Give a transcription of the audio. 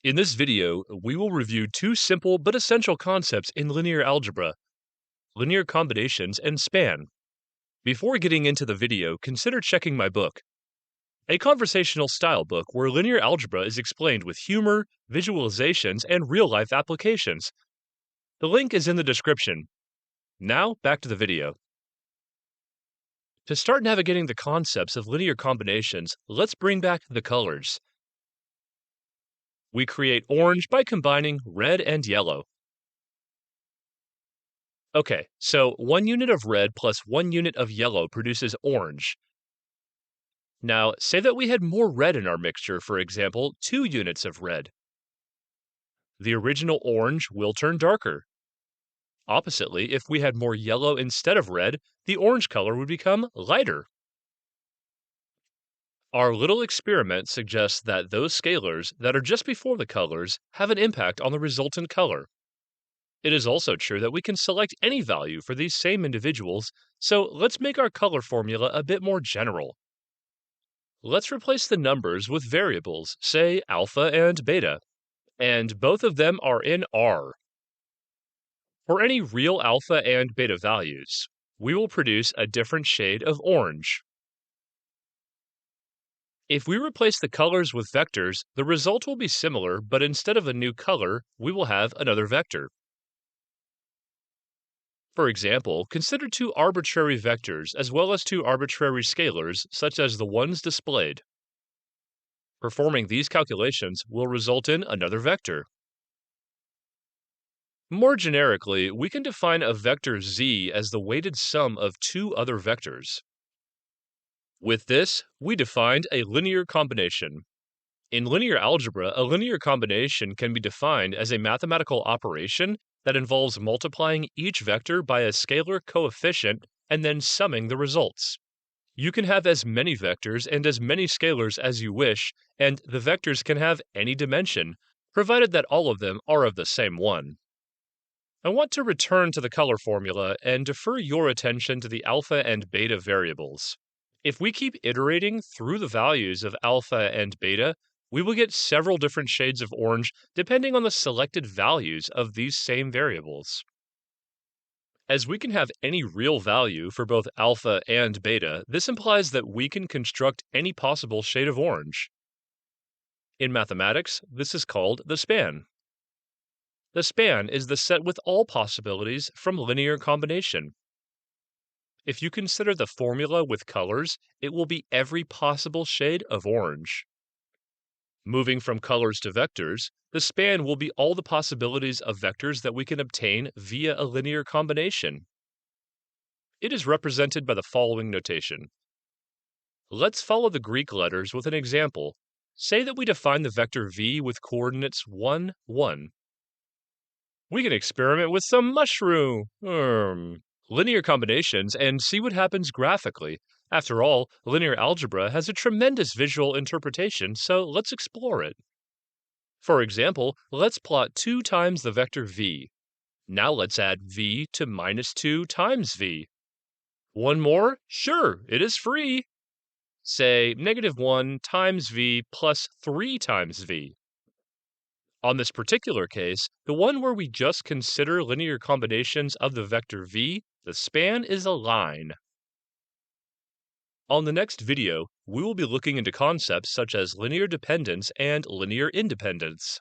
In this video, we will review two simple but essential concepts in linear algebra: linear combinations and span. Before getting into the video, consider checking my book, a conversational style book where linear algebra is explained with humor, visualizations, and real-life applications. The link is in the description. Now, back to the video. To start navigating the concepts of linear combinations, let's bring back the colors. We create orange by combining red and yellow. Okay, so 1 unit of red plus 1 unit of yellow produces orange. Now, say that we had more red in our mixture, for example, 2 units of red. The original orange will turn darker. Oppositely, if we had more yellow instead of red, the orange color would become lighter. Our little experiment suggests that those scalars that are just before the colors have an impact on the resultant color. It is also true that we can select any value for these same individuals, so let's make our color formula a bit more general. Let's replace the numbers with variables, say alpha and beta, and both of them are in R. For any real alpha and beta values, we will produce a different shade of orange. If we replace the colors with vectors, the result will be similar, but instead of a new color, we will have another vector. For example, consider two arbitrary vectors as well as two arbitrary scalars, such as the ones displayed. Performing these calculations will result in another vector. More generically, we can define a vector z as the weighted sum of two other vectors. With this, we defined a linear combination. In linear algebra, a linear combination can be defined as a mathematical operation that involves multiplying each vector by a scalar coefficient and then summing the results. You can have as many vectors and as many scalars as you wish, and the vectors can have any dimension, provided that all of them are of the same one. I want to return to the color formula and defer your attention to the alpha and beta variables. If we keep iterating through the values of alpha and beta, we will get several different shades of orange depending on the selected values of these same variables. As we can have any real value for both alpha and beta, this implies that we can construct any possible shade of orange. In mathematics, this is called the span. The span is the set with all possibilities from linear combination. If you consider the formula with colors, it will be every possible shade of orange. Moving from colors to vectors, the span will be all the possibilities of vectors that we can obtain via a linear combination. It is represented by the following notation. Let's follow the Greek letters with an example. Say that we define the vector v with coordinates 1, 1. We can experiment with some linear combinations and see what happens graphically. After all, linear algebra has a tremendous visual interpretation, so let's explore it. For example, let's plot 2 times the vector v. Now let's add v to minus 2 times v. One more? Sure, it is free. Say negative 1 times v plus 3 times v. On this particular case, the one where we just consider linear combinations of the vector v, the span is a line. On the next video, we will be looking into concepts such as linear dependence and linear independence.